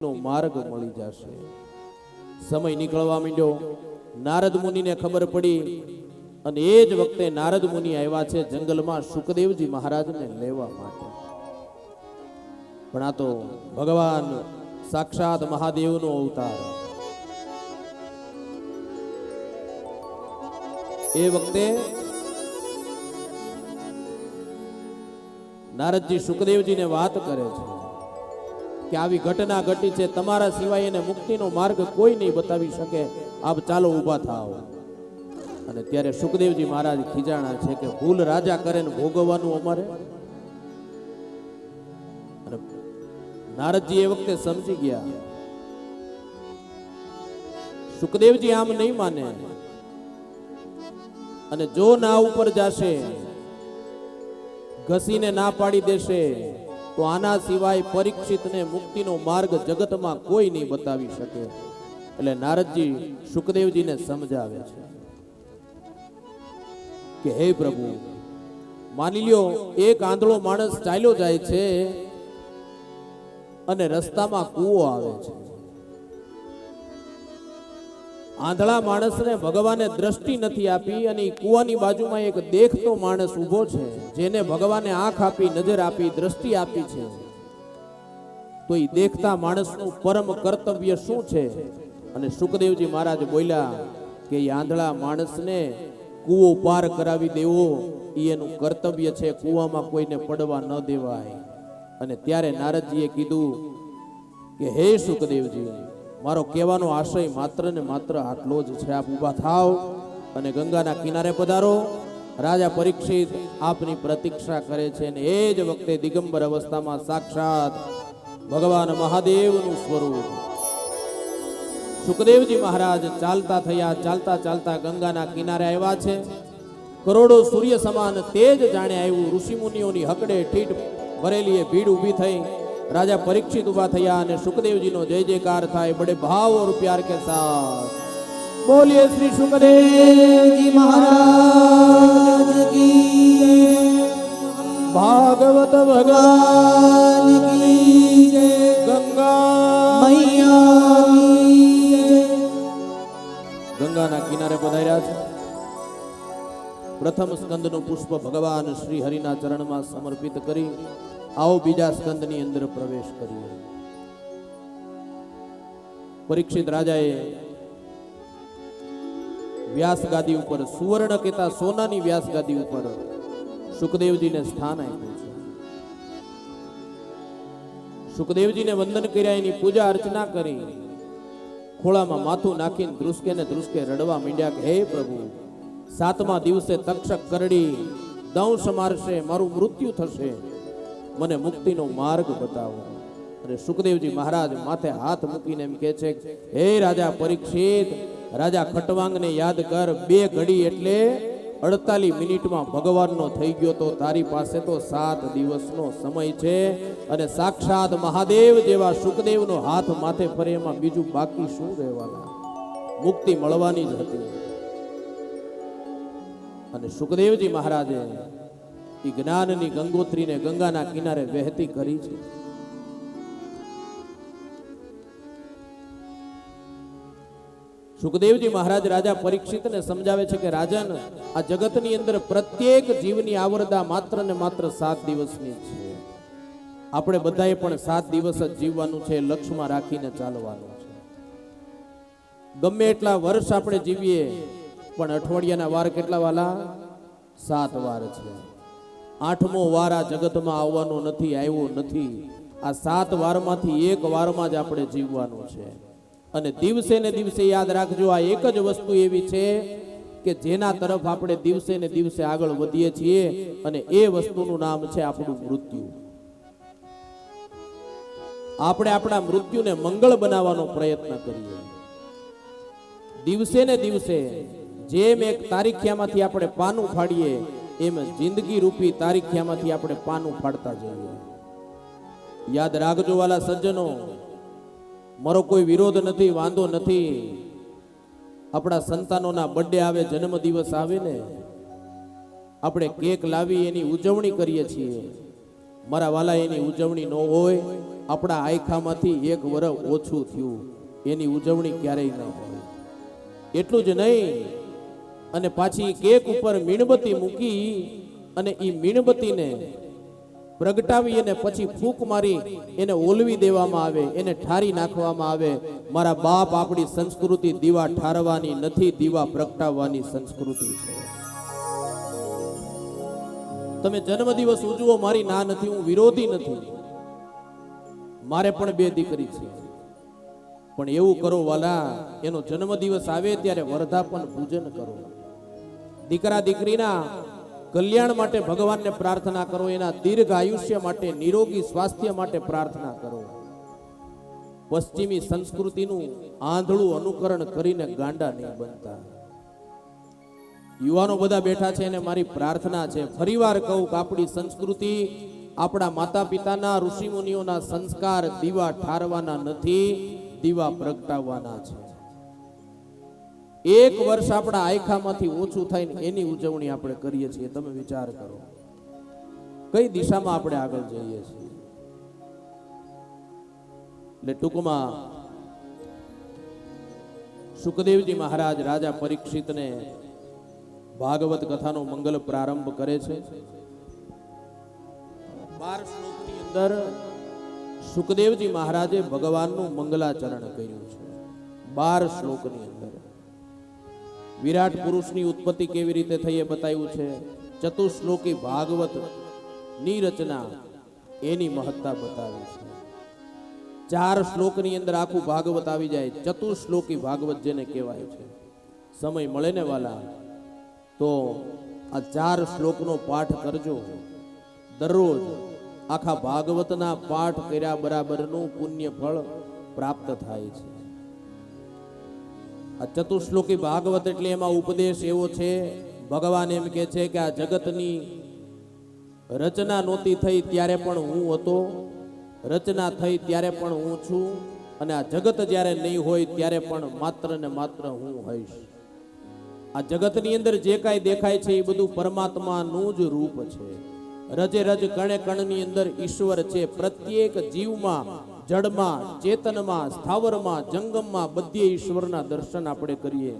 નો માર્ગ મળી જશે। સમય નીકળવા માંડ્યો, નારદ મુનિને ખબર પડી અને એ જ વખતે નારદ મુનિ આવ્યા છે જંગલમાં સુખદેવજી મહારાજને લેવા માટે। પણ આ તો ભગવાન સાક્ષાત મહાદેવનો અવતાર। એ વખતે નારદજી સુખદેવજીને વાત કરે છે કે આવી ઘટના ઘટી છે, તમારા સિવાય એને મુક્તિનો માર્ગ કોઈ નહીં બતાવી શકે, આપ ચાલો ઊભા થાઓ। અને ત્યારે સુખદેવજી મહારાજ ખીજાણા છે કે ભૂલ રાજા કરે ને ભોગવવાનું અમારે। અને નારદજી એ વખતે સમજી ગયા, સુખદેવજી આમ નહીં માને અને જો ના ઉપર જાશે, ઘસીને ના પાડી દેશે તો આના સિવાય પરીક્ષિતને મુક્તિનો માર્ગ જગતમાં કોઈ નહીં બતાવી શકે। એટલે નારદજી સુખદેવજીને સમજાવે છે કે હે પ્રભુ, માની લ્યો એક આંધળો માણસ ચાલ્યો જાય છે અને રસ્તામાં કૂવો આવે છે। આંધળા માણસને ભગવાને દ્રષ્ટિ નથી આપી અને કૂવાની બાજુમાં એક દેખતો માણસ ઊભો છે, જેને ભગવાને આંખ આપી, નજર આપી, દ્રષ્ટિ આપી છે। તો એ દેખતા માણસનું પરમ કર્તવ્ય શું છે? અને સુખદેવજી મહારાજ બોલ્યા કે એ આંધળા માણસને કૂવો પાર કરાવી દેવો એ એનું કર્તવ્ય છે, કૂવામાં કોઈને પડવા ન દેવાય। અને ત્યારે નારદજીએ કીધું કે હે સુખદેવજી, મારો કહેવાનો આશય માત્ર ને માત્ર આટલો જ છે, આપ ઊભા થાવ અને ગંગાના કિનારે પધારો। રાજા પરીક્ષિત આપની પ્રતીક્ષા કરે છે। અને એ જ વખતે દિગંબર અવસ્થામાં સાક્ષાત ભગવાન મહાદેવનું સ્વરૂપ સુખદેવજી મહારાજ ચાલતા થયા, ચાલતા ચાલતા ગંગાના કિનારે આવ્યા છે। કરોડો સૂર્ય સમાન તેજ જાણે આવ્યું, ઋષિ મુનિઓની હકડે ઠીઠ ભરેલી ભીડ ઊભી થઈ। राजा परीक्षित उभा थया અને सुखदेवजी नो जय जयकार थाय बड़े भाव और प्यार के साथ। बोलिए श्री सुखदेव जी महाराज की, भागवत भगवान की जय, गंगा मैया की जय। गंगाना किनारे पधार्या छे। प्रथम स्कंदનું પુષ્પ ભગવાન શ્રી હરિના ચરણમાં સમર્પિત કરી आओ बीजा स्कंदनी अंदर प्रवेश करिए। परीक्षित राजाए व्यास गादी ऊपर सुवर्ण केता सोनानी व्यास गादी ऊपर सुखदेवजी ने स्थान आप्યું છે। सुखदेवजी ने वंदन કર્યા, એની પૂજા અર્ચના કરી, ખોળામાં માથું નાખીને ધ્રુસકે ને ધ્રુસકે રડવા માંડ્યા કે હે પ્રભુ, 7મા દિવસે તક્ષક કરડી દંશ મારશે, મારું મૃત્યુ થશે, મને મુક્તિનો માર્ગ બતાવો। અને સુખદેવજી મહારાજ માથે હાથ મૂકીને એમ કહે છે, હે રાજા પરીક્ષિત, રાજા ખટવાંગને યાદ કર, 2 ઘડી એટલે 48 મિનિટમાં ભગવાનનો થઈ ગયો, તો તારી પાસે તો 7 દિવસનો સમય છે। અને સાક્ષાત મહાદેવ જેવા સુખદેવનો હાથ માથે ફરે, એમાં બીજું બાકી શું રહેવાના? મુક્તિ મળવાની જ હતી। અને સુખદેવજી મહારાજે એ જ્ઞાનની ગંગોત્રીને ગંગાના કિનારે વહેતી કરી છે। સુખદેવજી મહારાજ રાજા પરીક્ષિતને સમજાવે છે કે રાજન, આ જગતની અંદર પ્રત્યેક જીવની આવરદા માત્ર ને માત્ર 7 દિવસની છે। આપણે બધાએ પણ 7 દિવસ જ જીવવાનું છે, લક્ષ્યમાં રાખીને ચાલવાનું છે। ગમે એટલા વર્ષ આપણે જીવીએ પણ અઠવાડિયાના વાર કેટલા વાલા? 7 વાર છે। 8મો વાર આ જગતમાં આવવાનો નથી, આવ્યો નથી। આ 7 વારમાંથી એક વારમાં જ આપણે જીવવાનું છે। અને દિવસે ને દિવસે યાદ રાખજો, આ એક જ વસ્તુ એવી છે કે જેના તરફ આપણે દિવસે ને દિવસે આગળ વધીએ છીએ, અને એ વસ્તુનું નામ છે આપણું મૃત્યુ। આપણે આપણા મૃત્યુને મંગળ બનાવવાનો પ્રયત્ન કરીએ। દિવસે ને દિવસે જેમ એક તારીખિયામાંથી આપણે પાનું ફાડીએ, એમ જિંદગી રૂપી તારીખિયામાંથી આપણે પાનું ફાડતા જઈએ। યાદ રાખજો વાલા સજ્જનો, મારો કોઈ વિરોધ નથી, વાંધો નથી। આપણા સંતાનોના બર્થડે આવે, જન્મ દિવસ આવે ને, આપણે કેક લાવી એની ઉજવણી કરીએ છીએ। મારા વાલા, એની ઉજવણી ન હોય આપણા આયખામાંથી એક વરસ ઓછું થયું એની ઉજવણી ક્યારેય ન હોય. એટલું જ નહીં, અને પાછી કેક ઉપર મીણબત્તી મૂકી અને એ મીણબત્તીને પ્રગટાવી અને પછી ફૂંક મારી એને ઓલવી દેવામાં આવે, એને ઠારી નાખવામાં આવે. મારા બાપ, આપણી સંસ્કૃતિ દીવા ઠારવાની નથી, દીવા પ્રગટાવવાની સંસ્કૃતિ છે. તમે જન્મદિવસ ઉજવો, મારી ના નથી, હું વિરોધી નથી. મારે પણ 2 દીકરી છે, પણ એવું કરો વાલા, એનો જન્મદિવસ આવે ત્યારે વર્ધાપન પૂજન કરો. દીકરા દીકરીના કલ્યાણ માટે ભગવાનને પ્રાર્થના કરો, એના દીર્ઘ આયુષ્ય માટે, નિરોગી સ્વાસ્થ્ય માટે પ્રાર્થના કરો. પશ્ચિમી સંસ્કૃતિનું આંધળું અનુકરણ કરીને ગાંડા નહીં બનતા. યુવાનો બધા બેઠા છે અને મારી પ્રાર્થના છે, ફરીવાર કહું કે આપણી સંસ્કૃતિ, આપણા માતા પિતાના, ઋષિ મુનિઓના સંસ્કાર દીવા ઠારવાના નથી, દીવા પ્રગટાવવાના છે. એક વર્ષ આપણા આયખામાંથી ઓછું થાય ને એની ઉજવણી આપણે કરીએ છીએ. તમે વિચાર કરો કઈ દિશામાં આપણે આગળ જઈએ છીએ. એટલે ટૂંકમાં સુખદેવજી મહારાજ રાજા પરીક્ષિતને ભાગવત કથાનો મંગલ પ્રારંભ કરે છે. 12 શ્લોકની અંદર સુખદેવજી મહારાજે ભગવાનનું મંગલાચરણ કર્યું છે. 12 શ્લોકની અંદર વિરાટ પુરુષની ઉત્પત્તિ કેવી રીતે થઈ એ બતાવ્યું છે. ચતુશ્લોકી ભાગવત ની રચના એની મહત્તા બતાવી છે. 4 શ્લોકની અંદર આખું ભાગવત આવી જાય. ચતુશ્લોકી ભાગવત જેને કહેવાય છે. સમય મળે ને વાલા તો આ 4 શ્લોકનો પાઠ કરજો. દરરોજ આખા ભાગવતના પાઠ કર્યા બરાબરનું પુણ્ય ફળ પ્રાપ્ત થાય છે. આ ચતુશ્લોકી ભાગવત એટલે એમાં ઉપદેશ એવો છે, ભગવાન એમ કહે છે કે આ જગતની રચના નહોતી થઈ ત્યારે પણ હું હતો, રચના થઈ ત્યારે પણ હું છું, અને આ જગત જ્યારે નહીં હોય ત્યારે પણ માત્ર ને માત્ર હું હોઈશ. આ જગતની અંદર જે કાંઈ દેખાય છે એ બધું પરમાત્માનું જ રૂપ છે. રજે રજ કણે કણની અંદર ઈશ્વર છે. પ્રત્યેક જીવમાં, જડમાં, ચેતનમાં, સ્થાવરમાં, જંગમમાં બધે ઈશ્વરના દર્શન આપણે કરીએ.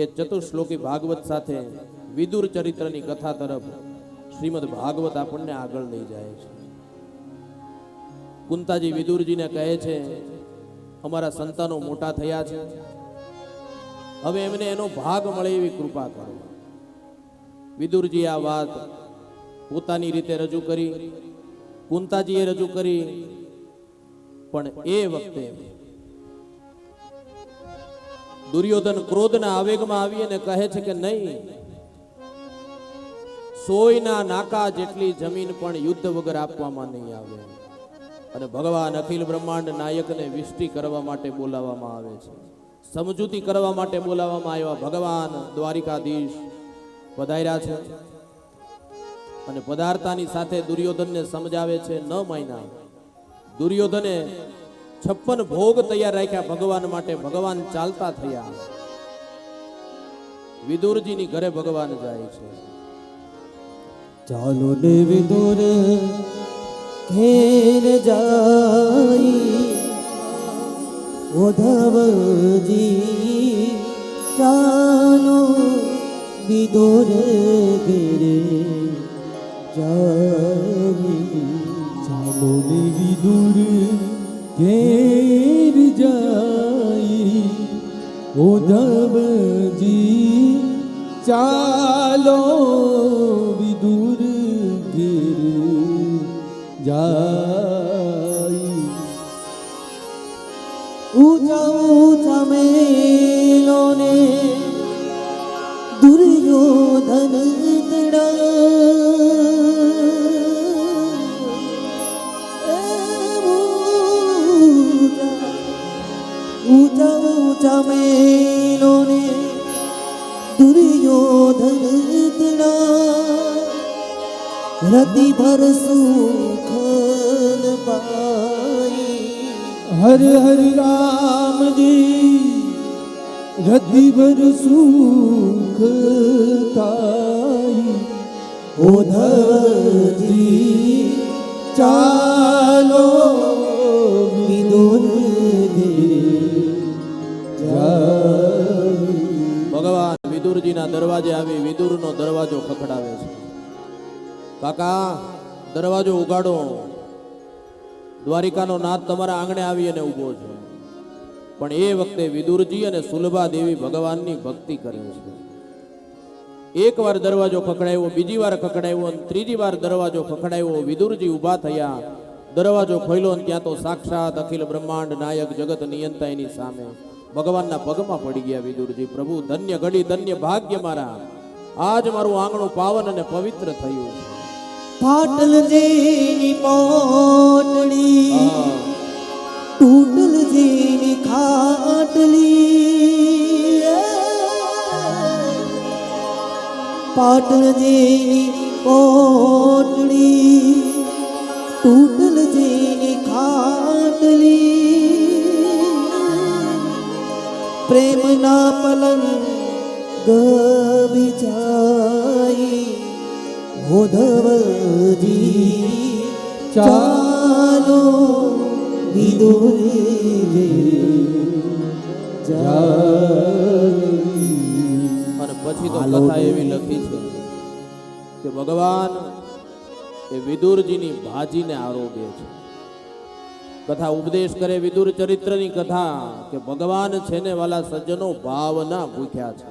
એ ચતુશ્લોકી ભાગવત સાથે વિદુર ચરિત્રની કથા તરફ શ્રીમદ ભાગવત આપણને આગળ લઈ જાય છે. કુંતાજી વિદુરજીને કહે છે, અમારા સંતાનો મોટા થયા છે, હવે એમને એનો ભાગ મળે એવી કૃપા કરો. વિદુરજી આ વાત પોતાની રીતે રજૂ કરી, કુંતાજીએ રજૂ કરી, પણ એ વખતે દુર્યોધન ક્રોધના આવેગમાં આવી અને કહે છે કે નહીં, સોયના નાકા જેટલી જમીન પણ યુદ્ધ વગર આપવામાં નહીં આવે. અને ભગવાન અખિલ બ્રહ્માંડ નાયકને વિષ્ટિ કરવા માટે બોલાવવામાં આવે છે, સમજૂતી કરવા માટે બોલાવવામાં આવ્યા. ભગવાન દ્વારિકાધીશ પધાર્યા છે અને પધારતાની સાથે દુર્યોધનને સમજાવે છે. ન માન્યા. દુર્યોધને 56 ભોગ તૈયાર રાખ્યા ભગવાન માટે. ભગવાન ચાલતા થયા. વિદુરજીની ઘરે ભગવાન જાય છે. ચાલો ને વિદુર ઘેર જાય, ઉદ્ધવજી ચાલો વિદુર ઘેરે જાય. ચાલો ને વિદુર ઘેર જાય, ઉદ્ધવજી ચાલો વિદુર ઘેર જાય. ઊંચા ઊંચા મેલો ને દુર્યોધન ઊંચા ઊંચા મેલો ને દુર્યોધન રતિ ભર સુખ પાઈ. હર હર રામજી રતિ ભર સુખ થાય. ઉદ્ધવજી ચાલો વિદુરજીના દરવાજે આવી વિદુરનો દરવાજો ખખડાવે છે. કાકા, દરવાજો ઉગાડો. દ્વારિકાનો નાથ તમારા આંગણે આવી અને ઊભો છે. પણ એ વખતે વિદુરજી અને સુલભા દેવી ભગવાનની ભક્તિ કરે છે. એક વાર દરવાજો ખખડાવ્યો, બીજી વાર ખખડાવ્યો અને ત્રીજી વાર દરવાજો ખખડાવ્યો. વિદુરજી ઊભા થયા, દરવાજો ખોલ્યો અને ત્યાં તો સાક્ષાત અખિલ બ્રહ્માંડ નાયક જગત નિયંતા એની સામે ભગવાનના પગમાં પડી ગયા. વિદુરજી, પ્રભુ ધન્ય ઘડી, ધન્ય ભાગ્ય મારા, આજ મારું આંગણું પાવન અને પવિત્ર થયું. પાટલ જેની પોટડી, ટૂટલ જેની ખાટલી, પાટલ જેની પોટડી, ટૂટલ જેની ખાટલી, પ્રેમના પલંગ બિછાઈ ધવલજી ચાલો વિદુરજી અને પછી તો કથા એવી લખી છે કે ભગવાન એ વિદુરજીની ભાજીને આરોગે છે. કથા ઉપદેશ કરે વિદુર ચરિત્રની કથા કે ભગવાન છે ને વાલા સજ્જનો ભાવના ભૂખ્યા છે.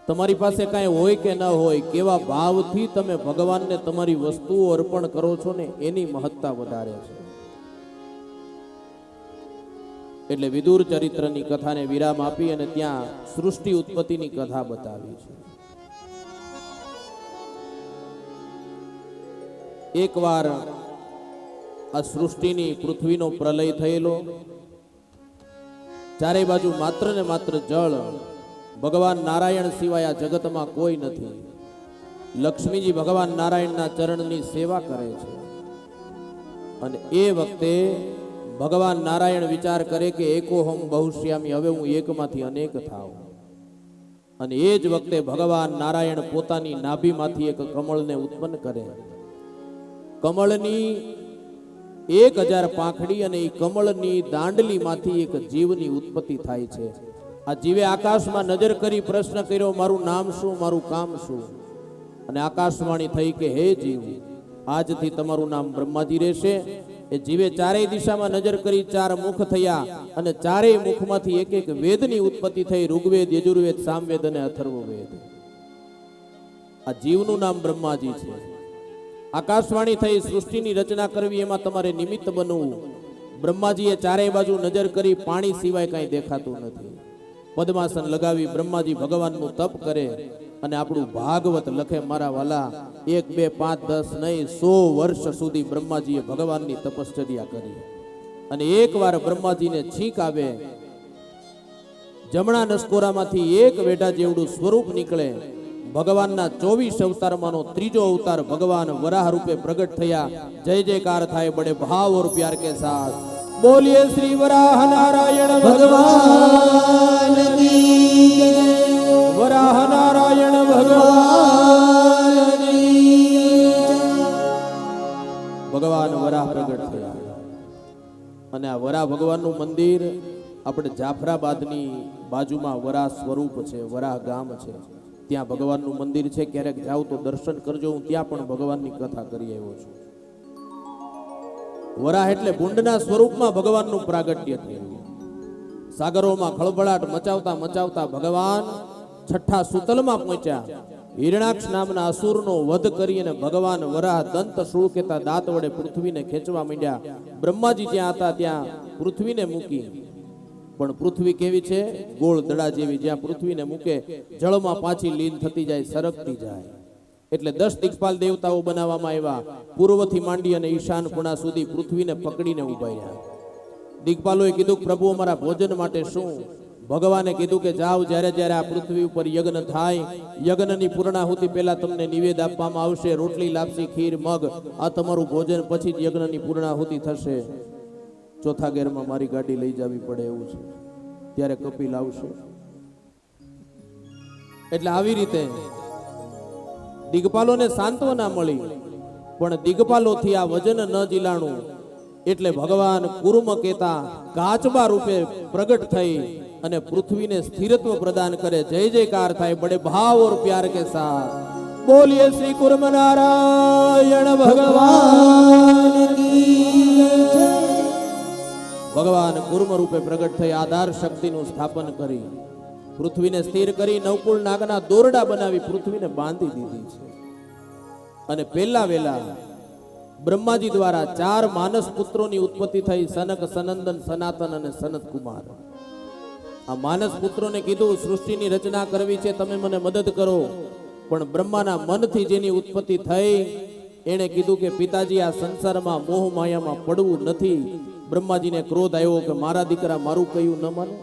તમારી પાસે કાંઈ હોય કે ન હોય, કેવા ભાવથી તમે ભગવાનને તમારી વસ્તુઓ અર્પણ કરો છો ને એની મહત્તા વધારે છે. એટલે વિદુર ચરિત્રની કથાને વિરામ આપી અને ત્યાં સૃષ્ટિ ઉત્પત્તિની કથા બતાવી છે. એકવાર આ સૃષ્ટિની પૃથ્વીનો પ્રલય થયેલો, ચારે બાજુ માત્ર ને માત્ર જળ. ભગવાન નારાયણ સિવાય આ જગતમાં કોઈ નથી. લક્ષ્મીજી ભગવાન નારાયણના ચરણની સેવા કરે છે. અને એ વખતે ભગવાન નારાયણ વિચાર કરે કે એકોહમ બહુશ્યામી, હવે હું એકમાંથી અનેક થાઉં. અને એ જ વખતે ભગવાન નારાયણ પોતાની નાભીમાંથી એક કમળને ઉત્પન્ન કરે. કમળની 1000 પાંખડી અને એ કમળની દાંડલીમાંથી એક જીવની ઉત્પત્તિ થાય છે. આ જીવે આકાશમાં નજર કરી પ્રશ્ન કર્યો, મારું નામ શું, મારું કામ શું? અને આકાશવાણી થઈ કે હે જીવ, આજથી તમારું નામ બ્રહ્માજી રહેશે. એ જીવે ચારેય દિશામાં નજર કરી, 4 મુખ થયા અને ચારેય મુખમાંથી એક એક વેદની ઉત્પત્તિ થઈ. ઋગ્વેદ, યજુર્વેદ, સામવેદ અને અથર્વવેદ. આ જીવનું નામ બ્રહ્માજી છે. આકાશવાણી થઈ, સૃષ્ટિની રચના કરવી એમાં તમારે નિમિત્ત બનવું. બ્રહ્માજીએ ચારેય બાજુ નજર કરી, પાણી સિવાય કાંઈ દેખાતું નથી. પદ્માસન લગાવી બ્રહ્માજી ભગવાનનું તપ કરે અને આપણું ભાગવત લખે. મારા વાલા, 1, 2, 5, 10 નહીં, 100 વર્ષ સુધી બ્રહ્માજીએ ભગવાનની તપશ્ચર્યા કરી. અને એકવાર બ્રહ્માજીને છીંક આવે, જમણા નસકોરામાંથી એક વેઢા જેવડું સ્વરૂપ નીકળે. ભગવાનના 24 અવતારમાંનો ત્રીજો અવતાર ભગવાન વરાહ રૂપે પ્રગટ થયા. જય જયકાર થાય બડે ભાવ और प्यार के साथ. बोलिए श्री वराह नारायण भगवान की, वराह नारायण भगवान की. ભગવાન વરાહ પ્રગટ થયા. અને આ વરાહ ભગવાનનું મંદિર આપણે જાફરાબાદની બાજુમાં વરાહ સ્વરૂપ છે, વરાહ ગામ છે, ત્યાં ભગવાનનું મંદિર છે. ક્યારેક જાવ તો દર્શન કરજો. હું ત્યાં પણ ભગવાનની કથા કરી આવ્યો છું. વરાહ એટલે ભૂંડના સ્વરૂપમાં ભગવાનનું પ્રાગટ્ય થયું. સાગરોમાં ખળભળાટ મચાવતા મચાવતા ભગવાન છઠ્ઠા સુતલમાં પહોંચ્યા. હિરણાક્ષ નામના અસુરનો વધ કરી અને ભગવાન વરાહ દંત શૂળ કહેતા દાંત વડે પૃથ્વીને ખેંચવા માંડ્યા. બ્રહ્માજી ત્યાં હતા, ત્યાં પૃથ્વીને મૂકી. પણ પૃથ્વી કેવી છે? ગોળ દડા જેવી. જ્યાં પૃથ્વીને મૂકે જળમાં પાછી લીન થતી જાય, સરકતી જાય. એટલે 10 દિક્પાલ દેવતાઓ બનાવવામાં આવ્યા. પૂર્વથી માંડી અને ઈશાન ખૂણા સુધી પૃથ્વીને પકડીને ઉભા રહ્યા. દિક્પાલોએ કીધું, પ્રભુ અમારા ભોજન માટે શું? ભગવાને કીધું કે જાઓ, જ્યારે જ્યારે આ પૃથ્વી ઉપર યજ્ઞ થાય, યજ્ઞની પૂર્ણાહુતિ પહેલા તમને નિવેદ આપવામાં આવશે. રોટલી, લાપસી, ખીર, મગ, આ તમારું ભોજન. પછી જ યજ્ઞની પૂર્ણાહુતિ થશે. ચોથા ગેરમાં મારી ગાડી લઈ જવી પડે એવું છે, ત્યારે કપિલ આવશે. એટલે આવી રીતે દિગ્પાલોને સાંત્વના મળી. પણ દિગ્પાલોથી આ વજન ન જીલાણું. એટલે ભગવાન કુર્મ કેતા કાચબા રૂપે પ્રગટ થઈ અને પૃથ્વીને સ્થિરત્વ પ્રદાન કરે. જય જયકાર થાય બડે ભાવ और प्यार के साथ. બોલીએ શ્રી કુર્મ નારાયણ ભગવાન की जय। ભગવાન કુર્મ રૂપે પ્રગટ થઈ આધાર શક્તિનું સ્થાપન કરી પૃથ્વીને સ્થિર કરી નવકુળ નાગના દોરડા બનાવી પૃથ્વીને બાંધી દીધી છે. અને પહેલા વેલા બ્રહ્માજી દ્વારા 4 માનસ પુત્રોની ઉત્પત્તિ થઈ. સનક, સનંદન, સનાતન અને સનત કુમાર. આ માનસ પુત્રોને કીધું સૃષ્ટિની રચના કરવી છે, તમે મને મદદ કરો. પણ બ્રહ્માના મનથી જેની ઉત્પત્તિ થઈ એણે કીધું કે પિતાજી આ સંસારમાં મોહ માયામાં પડવું નથી. બ્રહ્માજીને ક્રોધ આવ્યો કે મારા દીકરા મારું કહ્યું ન માને.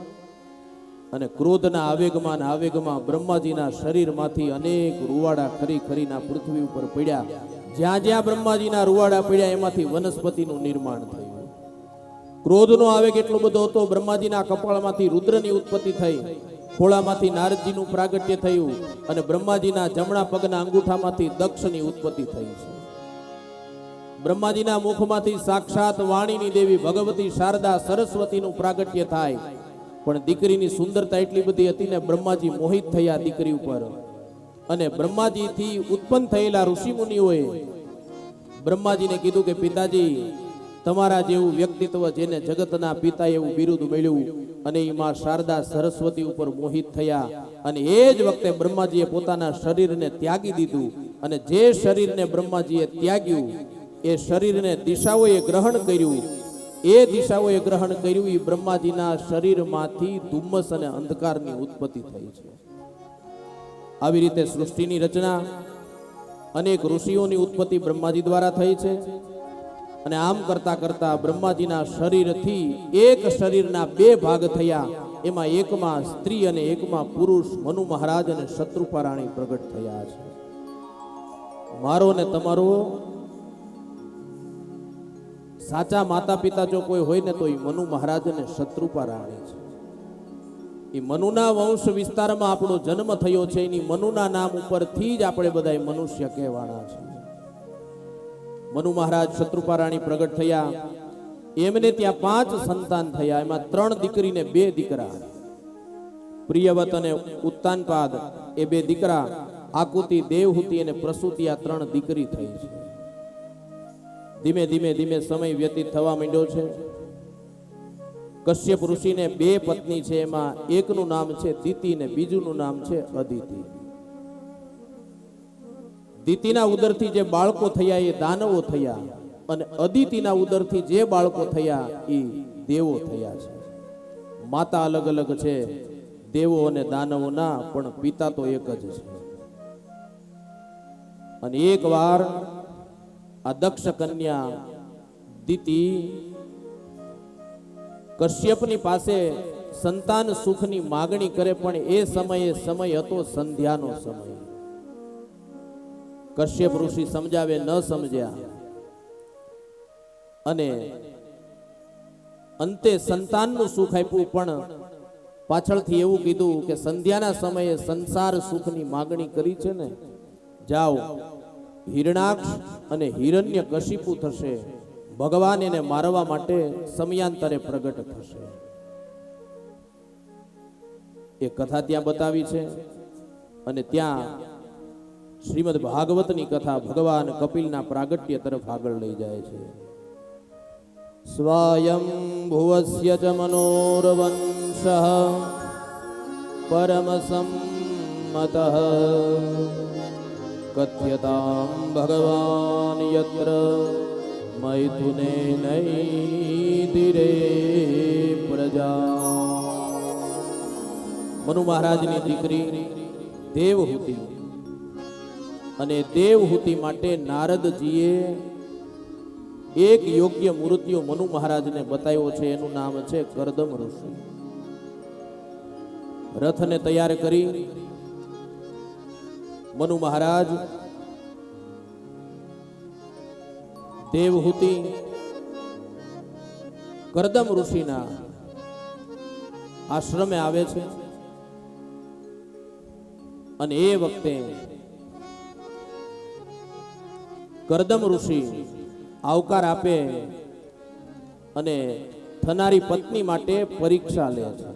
અને ક્રોધના આવેગમાં બ્રહ્માજીના શરીરમાંથી અનેક રૂવાડા ખરી ખરીના પૃથ્વી ઉપર પડ્યા. જ્યાં જ્યાં બ્રહ્માજીના રૂવાડા પડ્યા એમાંથી વનસ્પતિનું નિર્માણ થયું. ક્રોધનો આવેગ એટલો બધો હતો, બ્રહ્માજીના કપાળમાંથી રુદ્રની ઉત્પત્તિ થઈ, ખોળામાંથી નારદજીનું પ્રાગટ્ય થયું અને બ્રહ્માજીના જમણા પગના અંગૂઠામાંથી દક્ષની ઉત્પત્તિ થઈ છે. બ્રહ્માજીના મુખમાંથી સાક્ષાત વાણીની દેવી ભગવતી શારદા સરસ્વતીનું પ્રાગટ્ય થાય. પણ દીકરીની સુંદરતા એટલી બધી હતી ને બ્રહ્માજી મોહિત થયા દીકરી ઉપર. અને બ્રહ્માજીથી ઉત્પન્ન થયેલા ઋષિમુનિઓએ બ્રહ્માજીને કીધું કે પિતાજી તમારા જેવું વ્યક્તિત્વ જેને જગતના પિતા એવું બિરુદ મળ્યું અને એ માં શારદા સરસ્વતી ઉપર મોહિત થયા. અને એ જ વખતે બ્રહ્માજીએ પોતાના શરીરને ત્યાગી દીધું. અને જે શરીરને બ્રહ્માજીએ ત્યાગ્યું એ શરીરને દિશાઓએ ગ્રહણ કર્યું. એ દિશાઓએ ગ્રહણ કર્યું એ બ્રહ્માજીના શરીરમાંથી ધુમ્મસ અને અંધકારની ઉત્પત્તિ થઈ છે. આવી રીતે સૃષ્ટિની રચના, અનેક ઋષિઓની ઉત્પત્તિ બ્રહ્માજી દ્વારા થઈ છે. અને આમ કરતા કરતા બ્રહ્માજીના શરીરથી એક શરીરના 2 ભાગ થયા. એમાં એકમાં સ્ત્રી અને એકમાં પુરુષ મનુ મહારાજ અને શત્રુપા રાણી પ્રગટ થયા છે. મારો ને તમારો સાચા માતા પિતા જો કોઈ હોય ને તો એ મનુ મહારાજ અને શત્રુપા રાણી છે. એ મનુના વંશ વિસ્તારમાં આપણો જન્મ થયો છે. એની મનુના નામ ઉપરથી જ આપણે બધા મનુષ્ય કહેવાના છે. મનુ મહારાજ શત્રુપા રાણી પ્રગટ થયા. એમને ત્યાં 5 સંતાન થયા. એમાં 3 દીકરી ને 2 દીકરા. પ્રિયવત અને ઉત્તાનપાદ એ 2 દીકરા. આકુતિ, દેવહૂતિ અને પ્રસૂતિ આ 3 દીકરી થઈ છે. ધીમે ધીમે ધીમે સમય વ્યતીત થવા માંડ્યો છે. કશ્યપ ઋષિને 2 પત્ની છે. એમાં એકનું નામ છે દિતિ ને બીજુંનું નામ છે અદિતિ. દિતિના ઉદરથી જે બાળકો થયા એ દાનવો થયા અને અદિતિના ઉદરથી જે બાળકો થયા એ દેવો થયા છે. માતા અલગ અલગ છે, દેવો અને દાનવોના, પણ પિતા તો એક જ છે. અને એકવાર આ દક્ષ કન્યા દિતિ કશ્યપની પાસે સંતાન સુખની માગણી કરે. પણ એ સમય હતો સંધ્યાનો સમય. કશ્યપ ઋષિ સમજાવે ન સમજ્યા અને અંતે સંતાનનું સુખ આપ્યું. પણ પાછળથી એવું કીધું કે સંધ્યાના સમયે સંસાર સુખની માગણી કરી છે ને, જાઓ હિરણાક્ષ અને હિરણ્ય કશિપુ થશે. ભગવાન એને મારવા માટે સમયાંતરે પ્રગટ થશે. એ કથા ત્યાં બતાવી છે. અને ત્યાં શ્રીમદ ભાગવતની કથા ભગવાન કપિલના પ્રાગટ્ય તરફ આગળ લઈ જાય છે. સ્વયં ભુવસ્ય ચ મનોરવંશ પરમ સંમતઃ કથ્યતામ ભગવાન યત્ર મૈથુને નૈતિરે પ્રજા. મનુ મહારાજની દીકરી દેવહૂતિ, અને દેવહૂતિ માટે નારદજીએ એક યોગ્ય મૂર્તિઓ મનુ મહારાજને બતાવ્યો છે. એનું નામ છે કરદમ ઋષિ. રથને તૈયાર કરી મનુ મહારાજ દેવહૂતિ કરદમ ઋષિના આશ્રમે આવે છે. અને એ વખતે કરદમ ઋષિ આવકાર આપે અને થનારી પત્ની માટે પરીક્ષા લે છે.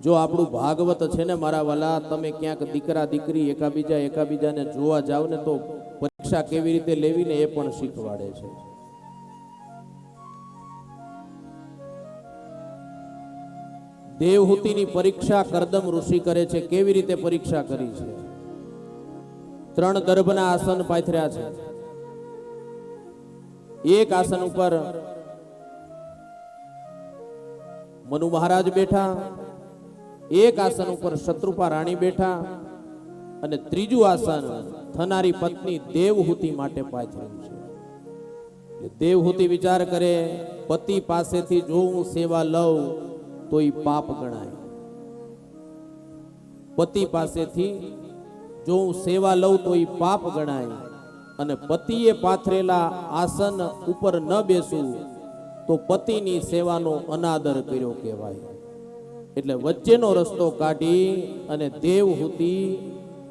જો આપણું ભાગવત છે ને મારા વાલા, તમે ક્યાંક દીકરા દીકરી એકાબીજાને જોવા જાવ ને તો પરીક્ષા કેવી રીતે લેવી ને એ પણ શીખવાડે છે. દેવહૂતિની પરીક્ષા કરદમ ઋષિ કરે છે. કેવી રીતે પરીક્ષા કરી છે? 3 દર્ભના આસન પાથર્યા છે. એક આસન ઉપર મનુ મહારાજ બેઠા, એક આસન ઉપર શત્રુપા રાણી બેઠા અને ત્રીજું આસન થનારી પત્ની દેવહૂતિ માટે પાથર્યું છે. દેવહૂતિ વિચાર કરે, પતિ પાસેથી જો હું સેવા લઉં તો એ પાપ ગણાય. પતિ પાસેથી જો હું સેવા લઉં તો એ પાપ ગણાય અને પતિએ પાથરેલા આસન ઉપર ન બેસું તો પતિની સેવાનો અનાદર કર્યો કહેવાય. એટલે વચ્ચેનો રસ્તો કાઢી અને દેવહૂતિ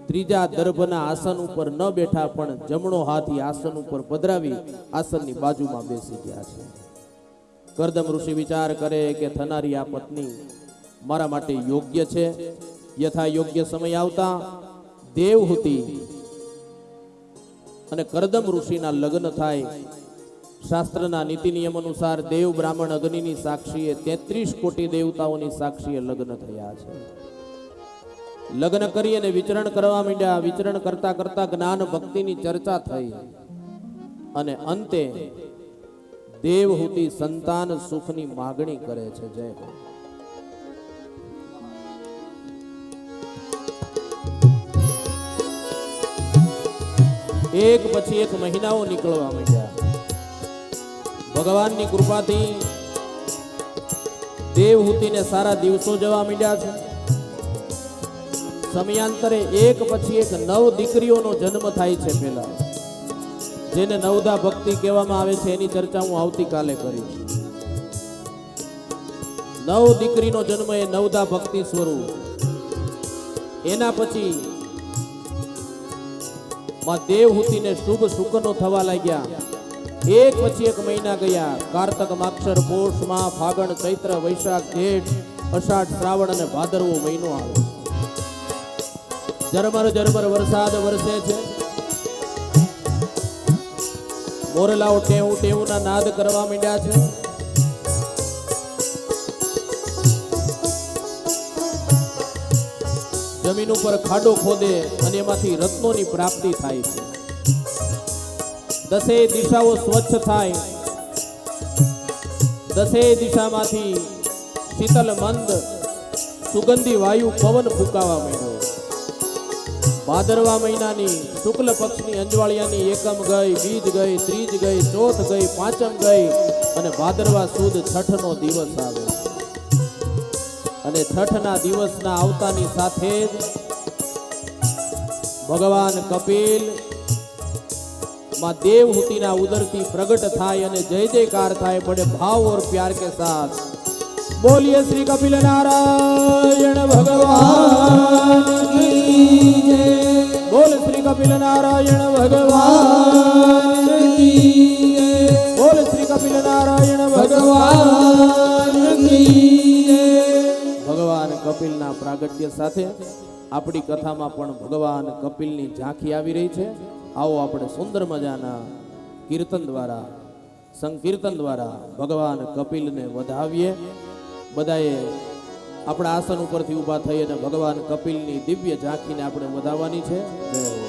ત્રીજા દર્ભના આસન ઉપર ન બેઠા પણ જમણો હાથ આસન ઉપર પધરાવી આસનની બાજુમાં બેસી ગયા છે. કરદમ ઋષિ વિચાર કરે કે થનારી આ પત્ની મારા માટે યોગ્ય છે. યથા યોગ્ય સમય આવતા દેવહૂતિ અને કરદમ ઋષિના લગ્ન થાય. શાસ્ત્રના નીતિ નિયમ અનુસાર દેવ બ્રાહ્મણ અગ્નિની સાક્ષીએ 33 કોટી દેવતાઓની સાક્ષીએ લગ્ન થયા છે. લગ્ન કરી અને વિચરણ કરવા માંડ્યા. વિચરણ કરતા કરતા જ્ઞાન ભક્તિની ચર્ચા થઈ અને અંતે દેવહૂતિ સંતાન સુખની માગણી કરે છે. જય હો. એક પછી એક મહિનાઓ નીકળવા માંડ્યા. ભગવાનની કૃપાથી દેવહૂતિને સારા દિવસો જવા માંડ્યા છે. સમયાંતરે એક પછી એક 9 દીકરીઓનો જન્મ થાય છે. પહેલા જેને નવદા ભક્તિ કહેવામાં આવે છે એની ચર્ચા હું આવતીકાલે કરીશ. 9 દીકરીનો જન્મ એ નવદા ભક્તિ સ્વરૂપ. એના પછી માં દેવહૂતિને શુભ શુકનો થવા લાગ્યા. એક પછી એક મહિના ગયા. કારતક, માક્ષર, પોષ, મા, ફાગણ, ચૈત્ર, વૈશાખ, જેઠ, અષાઢ, શ્રાવણ અને ભાદરવો મહિનો આવે. ઝરમર ઝરમર વરસાદ વરસે છે. મોરલાઓ ટેવું ટેવુંના નાદ કરવા માંડ્યા છે. જમીન ઉપર ખાડો ખોદે અને એમાંથી રત્નોની પ્રાપ્તિ થાય છે. 10 દિશાઓ સ્વચ્છ થાય. 10 દિશામાંથી શીતલ મંદ સુગંધી વાયુ પવન ફૂંકાવા માંડ્યો. ભાદરવા મહિનાની શુક્લ પક્ષની અંજવાળિયાની એકમ ગઈ, બીજ ગઈ, ત્રીજ ગઈ, ચોથ ગઈ, પાંચમ ગઈ અને ભાદરવા સુદ છઠનો દિવસ આવે. અને છઠના દિવસના આવતાની સાથે જ ભગવાન કપિલ માં દેવહૂતિના ઉદરથી પ્રગટ થાય અને જય જયકાર થાય. बड़े भाव और प्यार के साथ बोलिए श्री कपिल नारायण भगवान की जय. बोल श्री कपिल नारायण भगवान की जय. बोल श्री कपिल नारायण भगवान की जय. ભગવાન કપિલના પ્રાગટ્ય સાથે આપણી કથામાં પણ ભગવાન કપિલની ઝાંખી આવી રહી છે. આવો આપણે સુંદર મજાના કીર્તન દ્વારા, સંકીર્તન દ્વારા ભગવાન કપિલને વધાવીએ. બધાએ આપણા આસન ઉપરથી ઊભા થઈ અને ભગવાન કપિલની દિવ્ય ઝાંખીને આપણે વધાવવાની છે. જય હો.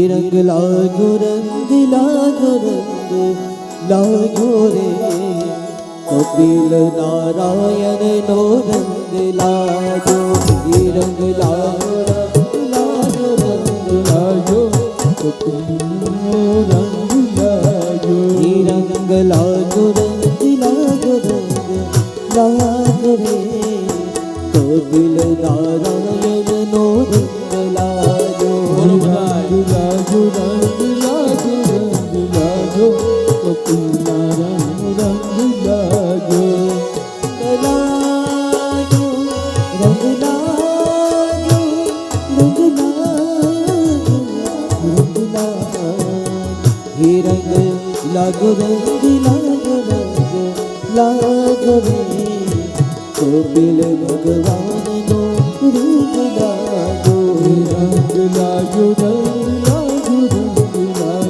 रंग लागो रंग लागो रंग लागो रे कपिल नारायण नो रंग लागो. रंग लागो रंग लागो कपिल नो रंग लागो. रंग लागो रंग लागो रंग लागो रे कपिल नारायण नो रंग लागो. हे रंग लागो रंग लागो रंग लागो रे कपिल भगवान नो रूप लागो रंग लागो रंग लागो रंग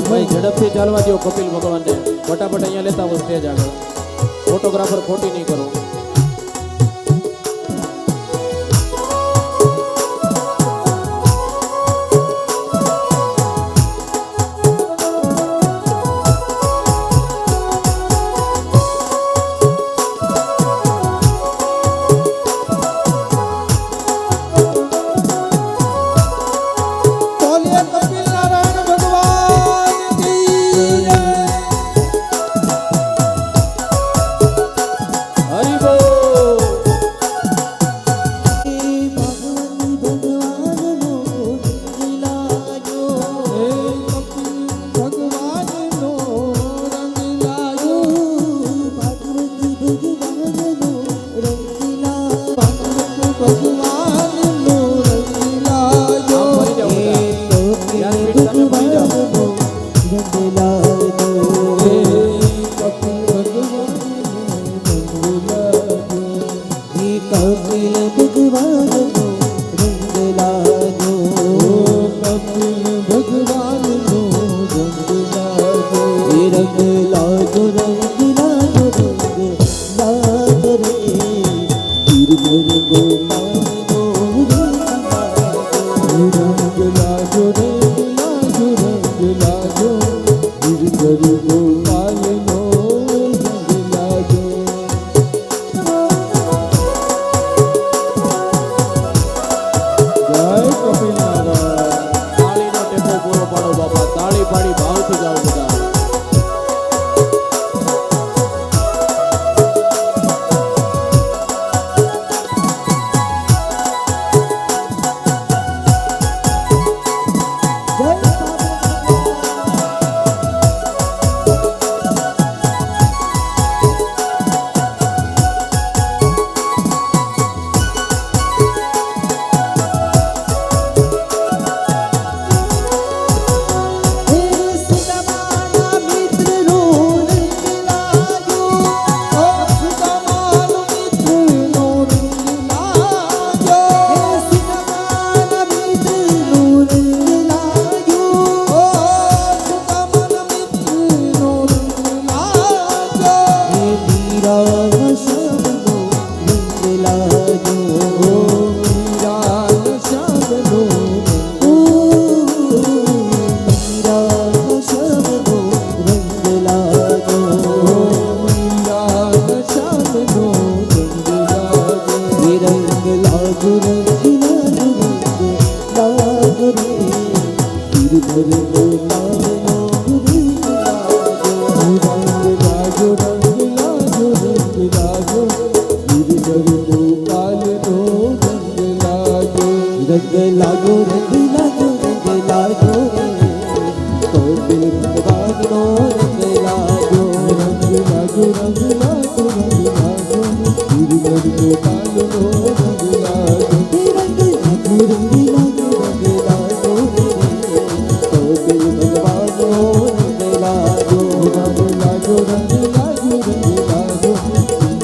ભાઈ ઝડપથી ચાલવા દો કપિલ ભગવાનને. ફટાફટ અહીંયા લેતા આવો સ્ટેજ આગળ. ફોટોગ્રાફર ખોટી નહીં કરો. બોલે કપિલ નારાયણ ભગવાન કી જય. હરિ બોલ. ભગવાન ભગવાનનો રંગ લાગ્યો હે કપિલ ભગવાનનો રંગ લાગ્યો ભગવતી ભગવાનનો રંગ લાગ્યો ભગવાનનો રંગ લાગ્યો હે કપિલ ભગવાનનો રંગ લાગ્યો કપિલ ભગવાનનો રંગ લાગ્યો હે રંગ લાગો રંગ લાગો રંગ લાગો રે ગિરધર ગોપાલનો રંગ લાગો રંગ લાગો રંગ લાગો ગિરધર ગોપાલનો રંગ લાગો. જય કપિલ નારાયણ. તાળીનો ટેકો પૂરો પાડો બાપા. તાળી પાડી ભાવથી ગાઓ બધા. रंग लागो रंग लागो रंग लागो रे कपिल भगवाननो रंग लागो रंग लागो रंग लागो रंग लागो गिरधर गोपालनो रंग लागो रंग लागो रंग लागो रंग लागो रे कपिल भगवाननो रंग लागो रंग लागो रंग लागो रंग लागो गिरधर रंग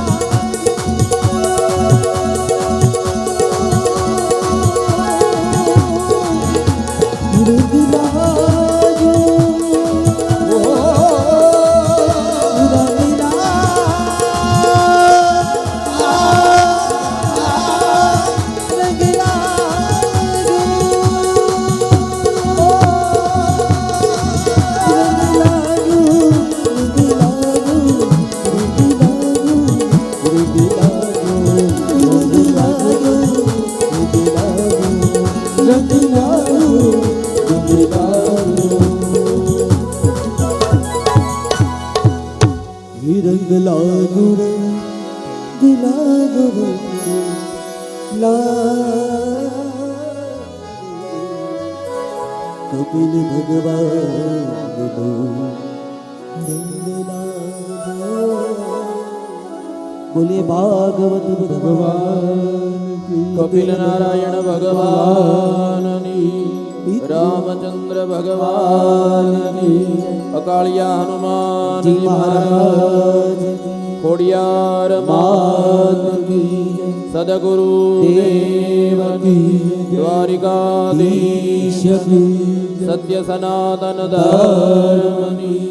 लागो रंग लागो. रंग लागो रंग लागो रंग कपिल भगवान बोले भागवत भगवान કપિલ નારાયણ ભગવાનની રામચંદ્ર ભગવાન કી અકાળિયા હનુમાન જી મહારાજ ખોડિયાર માત કી સદગુરુ દેવ કી દ્વારિકાધીશ સત્ય સનાતન ધર્મની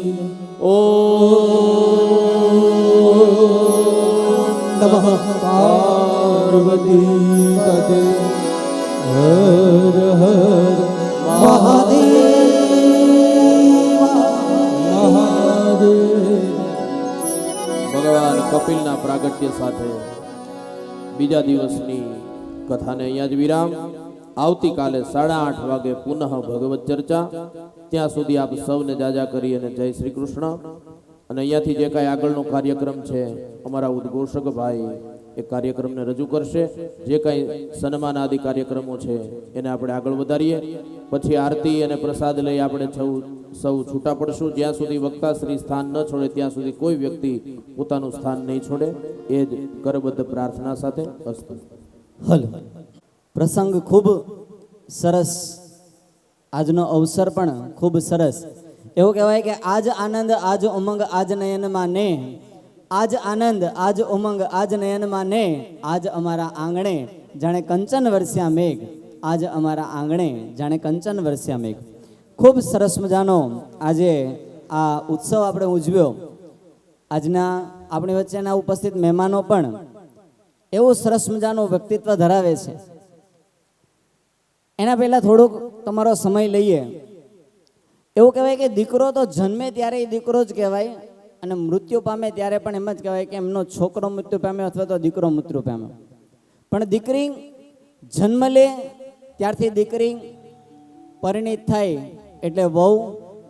નમઃ પાર્વતી પતે હર હર મહાદેવ મહાદેવ. ભગવાન કપિલના પ્રાગટ્ય સાથે બીજા દિવસની કથાને અહીંયા જ વિરામ. આવતીકાલે 8:30 વાગે પુનઃ ભગવત ચર્ચા. ત્યાં સુધી આપ સૌને જાજા કરી અને જય શ્રી કૃષ્ણ. અને અહીંયાથી જે કાંઈ આગળનો કાર્યક્રમ છે અમારા ઉદ્ઘોષક ભાઈ એ કાર્યક્રમને રજૂ કરશે. જે કાંઈ સન્માન આદિ કાર્યક્રમો છે એને આપણે આગળ વધારીએ. પછી આરતી અને પ્રસાદ લઈ આપણે સૌ છૂટા પડશું. જ્યાં સુધી વક્તાશ્રી સ્થાન ન છોડે ત્યાં સુધી કોઈ વ્યક્તિ પોતાનું સ્થાન નહીં છોડે. એ જ કરબદ્ધ પ્રાર્થના સાથે અસ્તુ. હલો. પ્રસંગ ખૂબ સરસ, આજનો અવસર પણ ખૂબ સરસ. એવું કહેવાય કે આજ આનંદ આજ ઉમંગ આજ નયનમાં ને, આજ આનંદ આજ ઉમંગ આજ નયનમાં ને, આજ અમારા આંગણે જાણે કંચન વરસ્યા મેઘ, આજ અમારા આંગણે જાણે કંચન વરસ્યા મેઘ. ખૂબ સરસ મજાનો આજે આ ઉત્સવ આપણે ઉજવ્યો. આજના આપણી વચ્ચેના ઉપસ્થિત મહેમાનો પણ એવું સરસ મજાનું વ્યક્તિત્વ ધરાવે છે. એના પહેલાં થોડુંક તમારો સમય લઈએ. એવું કહેવાય કે દીકરો તો જન્મે ત્યારે દીકરો જ કહેવાય અને મૃત્યુ પામે ત્યારે પણ એમ જ કહેવાય કે એમનો છોકરો મૃત્યુ પામ્યો અથવા તો દીકરો મૃત્યુ પામ્યો. પણ દીકરી જન્મ લે ત્યારથી દીકરી પરિણીત થાય એટલે વહુ,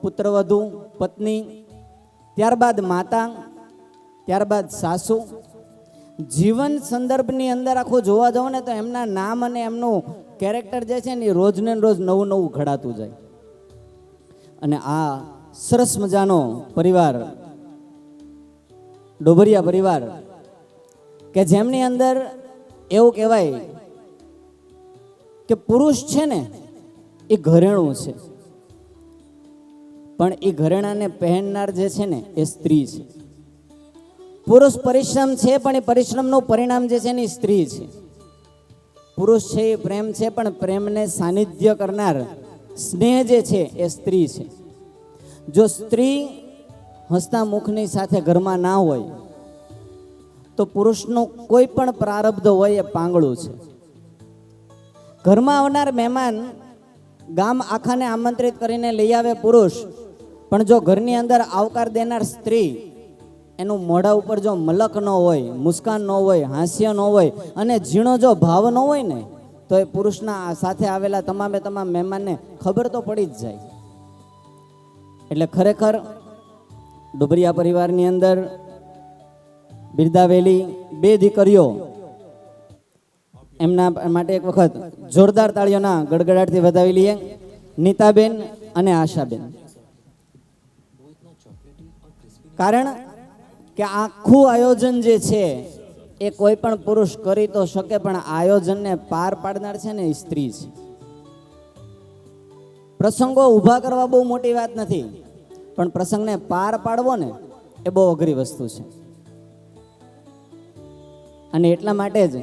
પુત્રવધુ, પત્ની, ત્યારબાદ માતા, ત્યારબાદ સાસુ. જીવન સંદર્ભની અંદર આખું જોવા જાવ ને તો એમના નામ અને એમનું કેરેક્ટર જે છે ને એ રોજ ને રોજ નવું નવું ઘડાતું જાય. અને આ સરસ મજાનો પરિવાર, ડોબરિયા પરિવાર, કે જેમની અંદર એવું કહેવાય કે પુરુષ છે ને એ ઘરેણું છે, પણ એ ઘરેણાને પહેરનાર જે છે ને એ સ્ત્રી છે. પુરુષ પરિશ્રમ છે પણ એ પરિશ્રમનું પરિણામ જે છે ને એ સ્ત્રી છે. પુરુષ છે એ પ્રેમ છે પણ પ્રેમને સાનિધ્ય કરનાર સ્નેહ જે છે એ સ્ત્રી છે. જો સ્ત્રી હસતા મુખની સાથે ઘરમાં ના હોય તો પુરુષનું કોઈ પણ પ્રારબ્ધ હોય એ પાંગળું છે. ઘરમાં આવનાર મહેમાન ગામ આખાને આમંત્રિત કરીને લઈ આવે પુરુષ, પણ જો ઘરની અંદર આવકાર દેનાર સ્ત્રી એનું મોઢા ઉપર જો મલક ન હોય, મુસ્કાન ન હોય, હાસ્ય ન હોય અને ઝીણો જો ભાવ ન હોય ને તો એ પુરુષના સાથે આવેલા તમામ મહેમાનને ખબર તો પડી જ જાય. એટલે ખરેખર ડોબરિયા પરિવારની અંદર બિરદાવેલી બે દીકરીઓ, એમના માટે એક વખત જોરદાર તાળીઓના ગડગડાટથી વધાવી લઈએ. નીતાબેન અને આશાબેન. કારણ કે આખું આયોજન જે છે એ કોઈ પણ પુરુષ કરી તો શકે, પણ આયોજનને પાર પાડનાર છે ને એ સ્ત્રી છે. પ્રસંગો ઊભા કરવા બહુ મોટી વાત નથી, પણ પ્રસંગને પાર પાડવો ને એ બહુ અઘરી વસ્તુ છે. અને એટલા માટે જ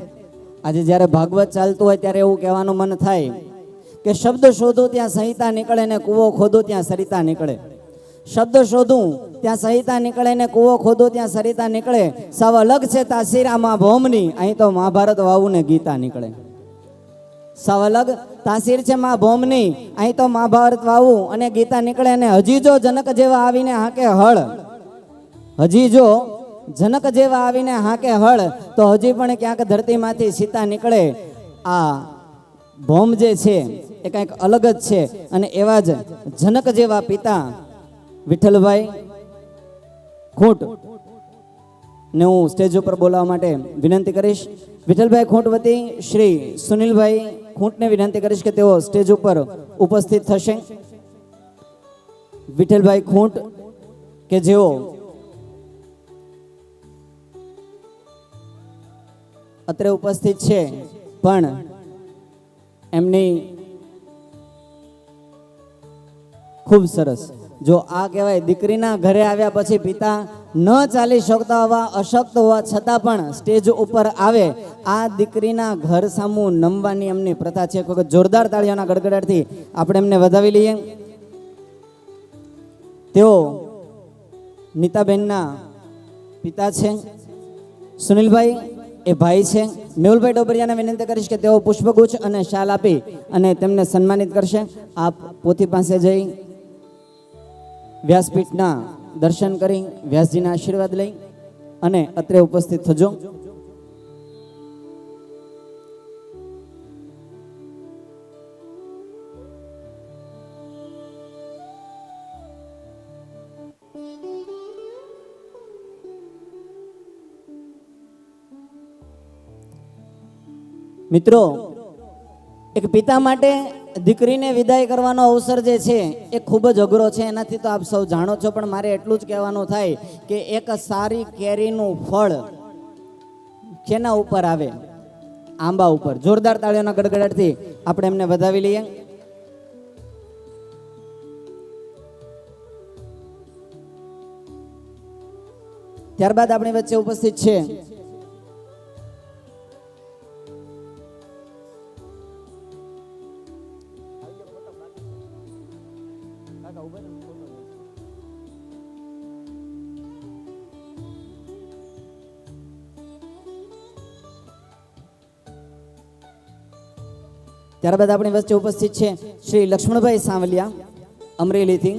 આજે જ્યારે ભાગવત ચાલતું હોય ત્યારે એવું કહેવાનું મન થાય કે શબ્દ શોધું ત્યાં સંહિતા નીકળે ને કૂવો ખોદું ત્યાં સરિતા નીકળે. શબ્દ શોધું ત્યાં સંહિતા નીકળે ને કૂવો ખોદું ત્યાં સરિતા નીકળે. સાવ અલગ છે તાસીર આમાં ભૌમની, અહીં તો મહાભારત વાવું ને ગીતા નીકળે. સાવ અલગ તાસીર છે મા ભૌમની, અહીં તો મહાભારત વાવું અને ગીતા નીકળે. અને હજી જો જનક જેવા આવીને હાકે હળ, હજી જો જનક જેવા આવીને હાકે હળ તો હજી પણ ક્યાંક ધરતીમાંથી સીતા નીકળે. આ ભૌમ જે છે એ કંઈક અલગ જ છે. અને એવા જ જનક જેવા પિતા વિઠ્ઠલભાઈ ખૂંટ ને હું સ્ટેજ ઉપર બોલાવવા માટે વિનંતી કરીશ. વિઠ્ઠલભાઈ ખૂંટ વતી શ્રી સુનિલભાઈ ખૂંટને વિનંતી કરીશ કે તેઓ સ્ટેજ ઉપર ઉપસ્થિત થશે. વિઠ્ઠલભાઈ ખૂંટ કે જેઓ અત્રે ઉપસ્થિત છે, પણ એમની ખૂબ સરસ. જો આ કહેવાય દીકરીના ઘરે આવ્યા પછી પિતા ન ચાલી શકતા હોવા, અશક્ત હોવા છતાં પણ સ્ટેજ ઉપર આવે, આ દીકરીના ઘર સામું નમવાની એમની પ્રથા છે. એક વખત જોરદાર તાળીઓના ગડગડાટથી આપણે એમને વધાવી લઈએ. તેઓ નીતાબેનના પિતા છે. સુનિલભાઈ એ ભાઈ છે. મેહુલભાઈ ડોબરિયાને વિનંતી કરીશ કે તેઓ પુષ્પગુચ્છ અને શાલ આપી અને તેમને સન્માનિત કરશે. આપ પોથી પાસે જઈ વ્યાસપીઠના દર્શન કરી વ્યાસજીના આશીર્વાદ લઈ અને અત્રે ઉપસ્થિત થજો. મિત્રો, એક પિતા માટે દીકરીને વિદાય કરવાનો અવસર જે છે એ ખૂબ જ અઘરો છે. એનાથી તો આપ સૌ જાણો છો, પણ મારે એટલું જ કહેવાનું થાય કે એક સારી કેરીનું ફળ કેના ઉપર આવે? આંબા ઉપર. જોરદાર તાળીઓના ગડગડાટથી આપણે એમને વધાવી લઈએ. ત્યારબાદ આપણી વચ્ચે ઉપસ્થિત છે ત્યારબાદ આપણી વચ્ચે ઉપસ્થિત છે શ્રી લક્ષ્મણભાઈ સાવલિયા અમરેલીથી.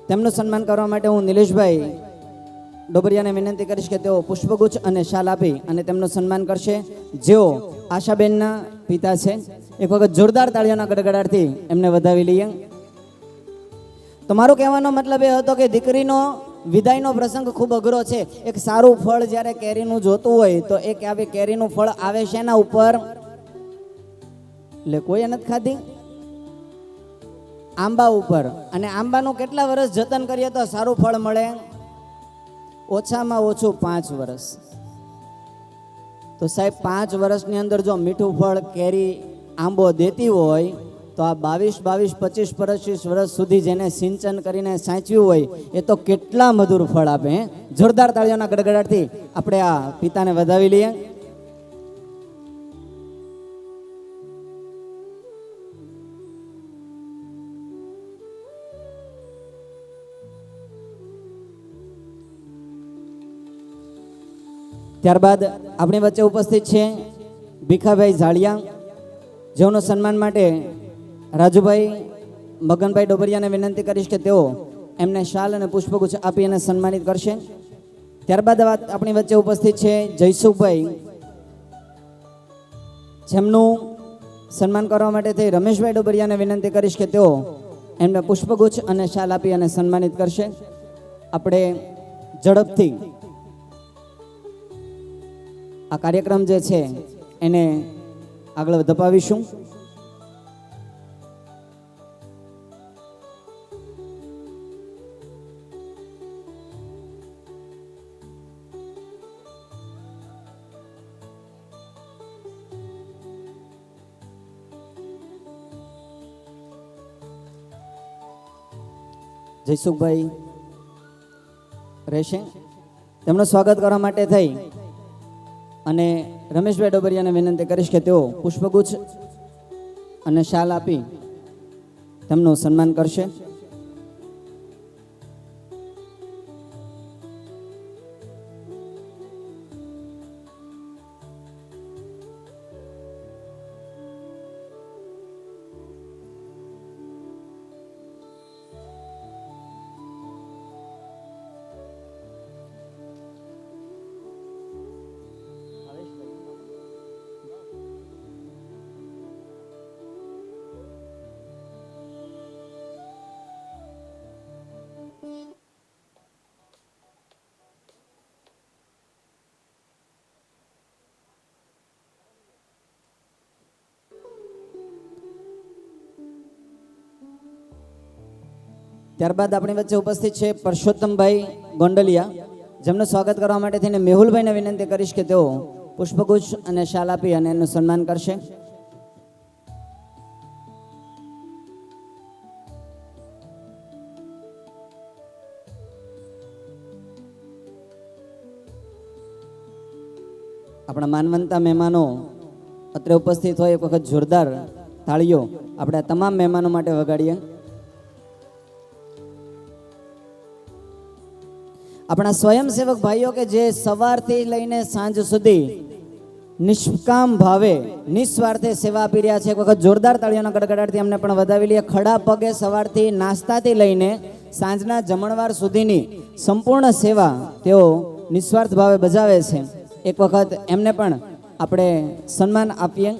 તેમનું સન્માન કરવા માટે હું નિલેશભાઈ ડોબરિયાને વિનંતી કરીશ કે તેઓ પુષ્પગુચ્છ અને શાલ આપી અને તેમનું સન્માન કરશે, જેઓ આશાબેનના પિતા છે. એક વખત જોરદાર તાળીઓના ગડગડાટથી એમને વધાવી લઈએ. તો મારો કહેવાનો મતલબ એ હતો કે દીકરીનો વિદાયનો પ્રસંગ ખૂબ અઘરો છે. એક સારું ફળ જ્યારે કેરીનું જોતું હોય તો એક આવે કેરીનું ફળ આવે છે એના ઉપર, એટલે કોઈ નથી ખાધી, આંબા ઉપર. અને આંબાનું કેટલા વર્ષ જતન કરીએ તો સારું ફળ મળે? ઓછામાં ઓછું 5 વર્ષ. તો સાહેબ 5 વર્ષની અંદર જો મીઠું ફળ કેરી આંબો દેતી હોય તો આ 22, 25, 25 વર્ષ સુધી જેને સિંચન કરીને સાચવ્યું હોય એ તો કેટલા મધુર ફળ આપે. જોરદાર તાળીઓના ગડગડાટથી આપણે આ પિતાને વધાવી લઈએ. ત્યારબાદ આપણી વચ્ચે ઉપસ્થિત છે ભીખાભાઈ ઝાડિયા, જેઓનું સન્માન માટે રાજુભાઈ મગનભાઈ ડોબરિયાને વિનંતી કરીશ કે તેઓ એમને શાલ અને પુષ્પગુચ્છ આપી અને સન્માનિત કરશે. ત્યારબાદ આપણી વચ્ચે ઉપસ્થિત છે જયસુખભાઈ, જેમનું સન્માન કરવા માટે થઈ રમેશભાઈ ડોબરિયાને વિનંતી કરીશ કે તેઓ એમને પુષ્પગુચ્છ અને શાલ આપી અને સન્માનિત કરશે. આપણે ઝડપથી આ કાર્યક્રમ જે છે એને આગળ ધપાવીશું. જયસુખભાઈ રહેશે. તેમનું સ્વાગત કરવા માટે થઈ અને રમેશભાઈ ડોબરિયાને વિનંતી કરીશ કે તેઓ પુષ્પગુચ્છ અને શાલ આપી તેમનું સન્માન કરશે. ત્યારબાદ આપણી વચ્ચે ઉપસ્થિત છે પરસોત્તમભાઈ ગોંડલિયા, જેમનું સ્વાગત કરવા માટે થઈને મેહુલભાઈને વિનંતી કરીશ કે તેઓ પુષ્પગુચ્છ અને શાલ આપી અને એનું સન્માન કરશે. આપણા માનવંતા મહેમાનો અત્રે ઉપસ્થિત હોય એક વખત જોરદાર તાળીઓ આપણે આ તમામ મહેમાનો માટે વગાડીએ. આપણા સ્વયંસેવક ભાઈઓ કે જે સવારથી લઈને સાંજ સુધી નિષ્કામ ભાવે નિસ્વાર્થે સેવા આપી રહ્યા છે, એક વખત જોરદાર તાળીઓના ગડગડાટથી અમને પણ વધાવી લઈએ. ખડા પગે સવારથી નાસ્તાથી લઈને સાંજના જમણવાર સુધીની સંપૂર્ણ સેવા તેઓ નિસ્વાર્થ ભાવે બજાવે છે. એક વખત એમને પણ આપણે સન્માન આપીએ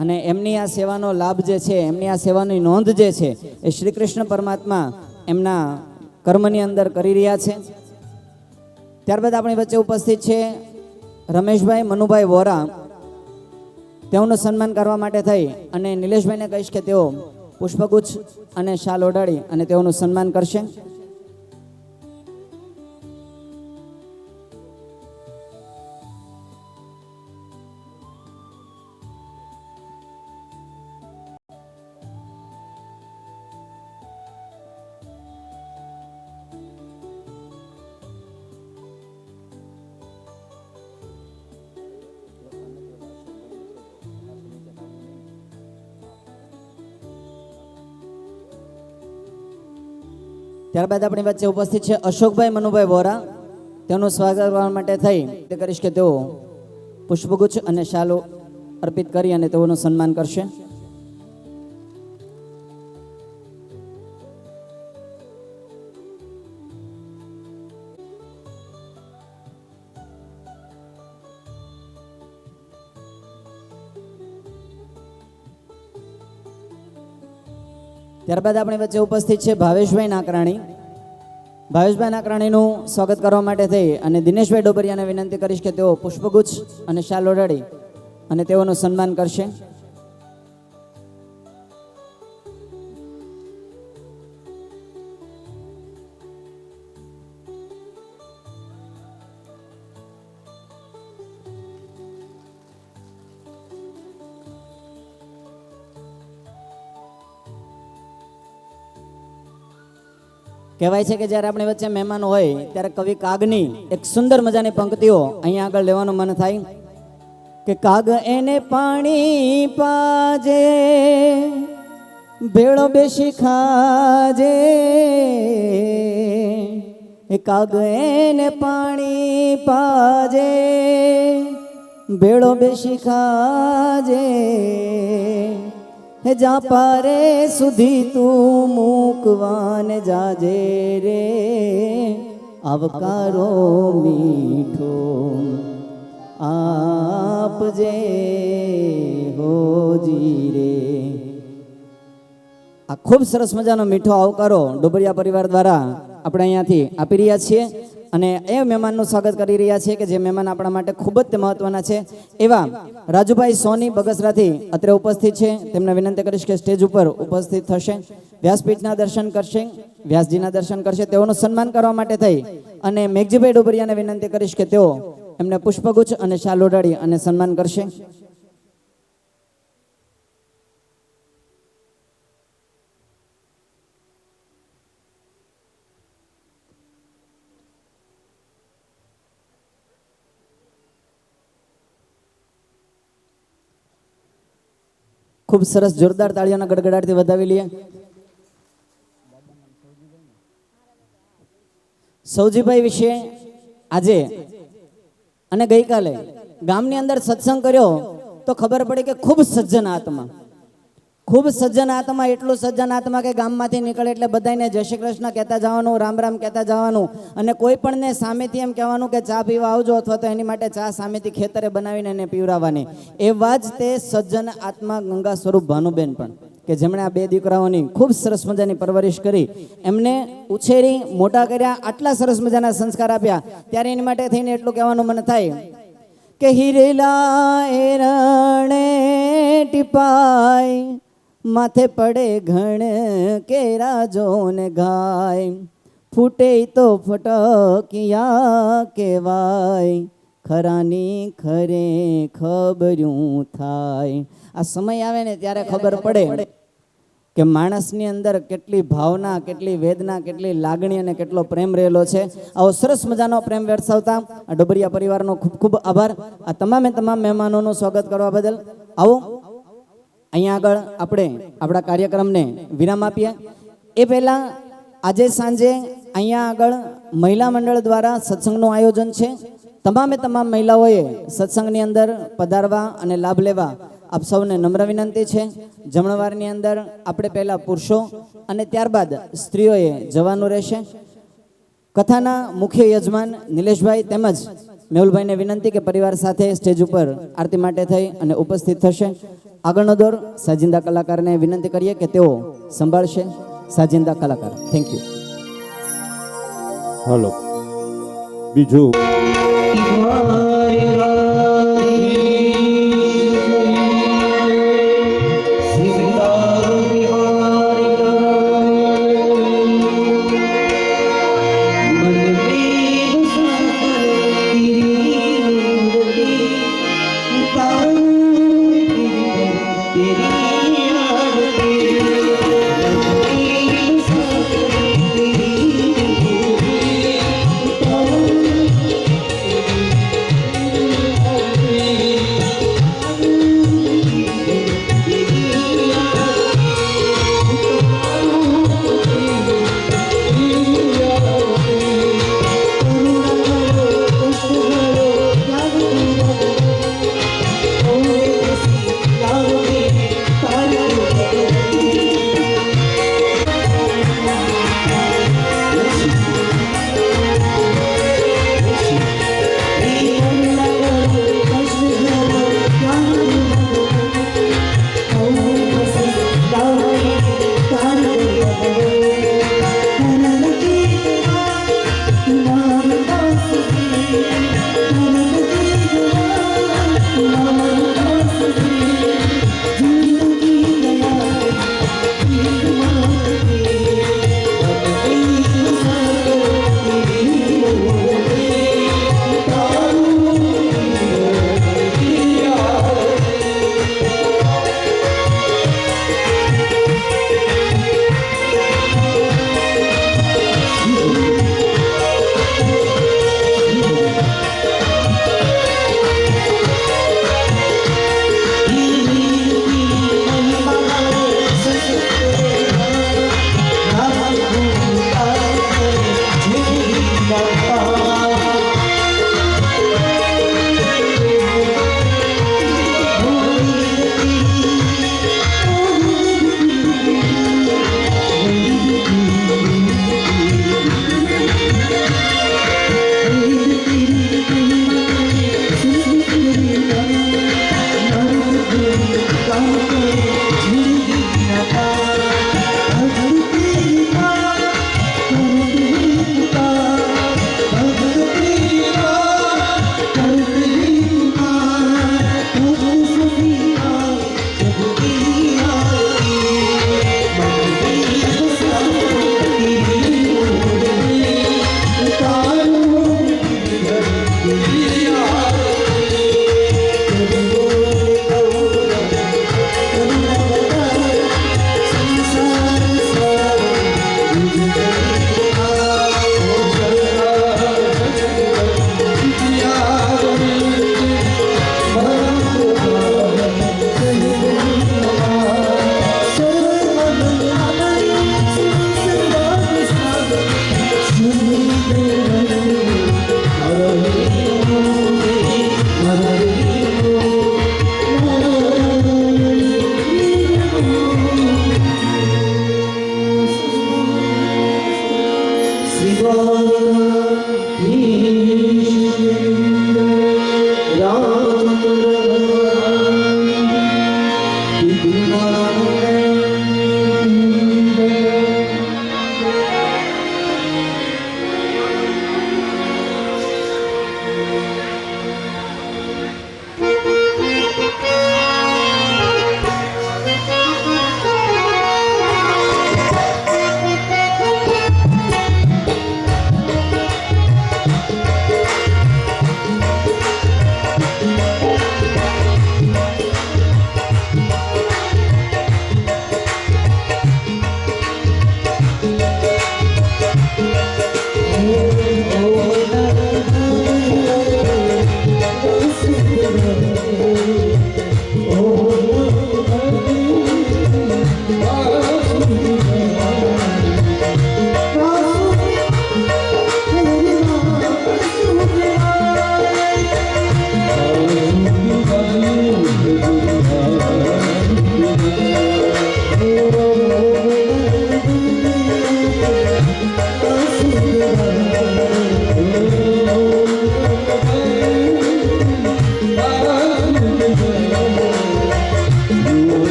અને એમની આ સેવાનો લાભ જે છે, એમની આ સેવાની નોંધ જે છે એ શ્રી કૃષ્ણ પરમાત્મા એમના કર્મની અંદર કરી રહ્યા છે. ત્યારબાદ આપણી વચ્ચે ઉપસ્થિત છે રમેશભાઈ મનુભાઈ વોરા. તેઓનું સન્માન કરવા માટે થઈ અને નિલેશભાઈને કહીશ કે તેઓ પુષ્પગુચ્છ અને શાલ ઓઢાડી અને તેઓનું સન્માન કરશે. ત્યારબાદ આપણી વચ્ચે ઉપસ્થિત છે અશોકભાઈ મનુભાઈ વોરા. તેનું સ્વાગત કરવા માટે થઈ તે કરીશ કે તેઓ પુષ્પગુચ્છ અને શાલો અર્પિત કરી અને તેઓનું સન્માન કરશે. ત્યારબાદ આપણી વચ્ચે ઉપસ્થિત છે ભાવેશભાઈ નાકરાણી. ભાવેશભાઈ નાકરાણીનું સ્વાગત કરવા માટે થઈ અને દિનેશભાઈ ડોબરિયાને વિનંતી કરીશ કે તેઓ પુષ્પગુચ્છ અને શાલ ઓઢાડી અને તેઓનું સન્માન કરશે. કહેવાય છે કે જ્યારે આપણી વચ્ચે મહેમાન હોય ત્યારે કવિ કાગની એક સુંદર મજાની પંક્તિઓ અહીંયા આગળ લેવાનું મન થાય કે કાગ એને પાણી પાજે ભેળો બેસી ખાજે, એ કાગ એને પાણી પાજે ભેળો બેસી ખાજે, હે જા પારે સુધી તું મૂકવાન જાજે રે, આવકારો મીઠો આપજે હોજી રે. આ ખૂબ સરસ મજાનો મીઠો આવકારો ડોબરિયા પરિવાર દ્વારા આપણે અહીંયાથી આપી રહ્યા છીએ અને એ મહેમાનનું સ્વાગત કરી રહ્યા છીએ કે જે મહેમાન આપણા માટે ખૂબ જ મહત્વના છે એવા રાજુભાઈ સોની બગસરાથી અત્રે ઉપસ્થિત છે. તેમને વિનંતી કરીશ કે સ્ટેજ ઉપર ઉપસ્થિત થશે, વ્યાસપીઠના દર્શન કરશે, વ્યાસજીના દર્શન કરશે. તેઓનું સન્માન કરવા માટે થઈ અને મેઘજીભાઈ ડોબરિયાને વિનંતી કરીશ કે તેઓ એમને પુષ્પગુચ્છ અને શાલ ઓઢાડી અને સન્માન કરશે. ખૂબ સરસ જોરદાર તાળીઓના ગડગડાટથી વધાવી લઈએ. સૌજીભાઈ વિશે આજે અને ગઈકાલે ગામની અંદર સત્સંગ કર્યો તો ખબર પડી કે ખૂબ સજ્જન આત્મા, ખૂબ સજ્જન આત્મા, એટલું સજ્જન આત્મા કે ગામમાંથી નીકળે એટલે બધાને જય શ્રી કૃષ્ણ કહેતા જવાનું, રામ રામ કહેતા જવાનું અને કોઈ પણને સામેથી એમ કહેવાનું કે ચા પીવા આવજો અથવા તો એની માટે ચા સામેથી ખેતરે બનાવીને એને પીવડાવવાની. એવા જ તે સજ્જન આત્મા ગંગા સ્વરૂપ ભાનુબેન પણ કે જેમણે આ બે દીકરાઓની ખૂબ સરસ મજાની પરવરિશ કરી, એમને ઉછેરી મોટા કર્યા, આટલા સરસ મજાના સંસ્કાર આપ્યા. ત્યારે એની માટે થઈને એટલું કહેવાનું મન થાય કે હિરેલા એરણે ટીપાય માથે પડે ઘણ કેરા જોન ગાય, ફૂટે તો ફટકિયા કહેવાય, ખરાની ખરે ખબર્યું થાય. આ સમય આવે ને ત્યારે ખબર પડે કે માણસની અંદર કેટલી ભાવના, કેટલી વેદના, કેટલી લાગણી અને કેટલો પ્રેમ રહેલો છે. આવો સરસ મજાનો પ્રેમ દર્શાવતા આ ડોબરિયા પરિવારનો ખૂબ ખૂબ આભાર. આ તમામે તમામ મહેમાનોનું સ્વાગત કરવા બદલ. આવો અહીંયા આગળ આપણે આપણા કાર્યક્રમને વિરામ આપીએ. એ પહેલાં આજે સાંજે અહીંયા આગળ મહિલા મંડળ દ્વારા સત્સંગનું આયોજન છે. તમામે તમામ મહિલાઓએ સત્સંગની અંદર પધારવા અને લાભ લેવા આપ સૌને નમ્ર વિનંતી છે. જમણવારની અંદર આપણે પહેલાં પુરુષો અને ત્યારબાદ સ્ત્રીઓએ જવાનું રહેશે. કથાના મુખ્ય યજમાન નિલેશભાઈ તેમજ મેહુલભાઈને વિનંતી કે પરિવાર સાથે સ્ટેજ ઉપર આરતી માટે થઈ અને ઉપસ્થિત થશે. આગળનો દોર સાજિંદા કલાકારને વિનંતી કરીએ કે તેઓ સંભાળશે. સાજિંદા કલાકાર, થેન્ક યુ. હાલો બીજું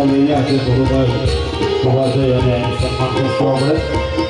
લઈ રહ્યા છે ગુરુભાઈ ઉભા થઈ અને સન્માન કરશું આપણે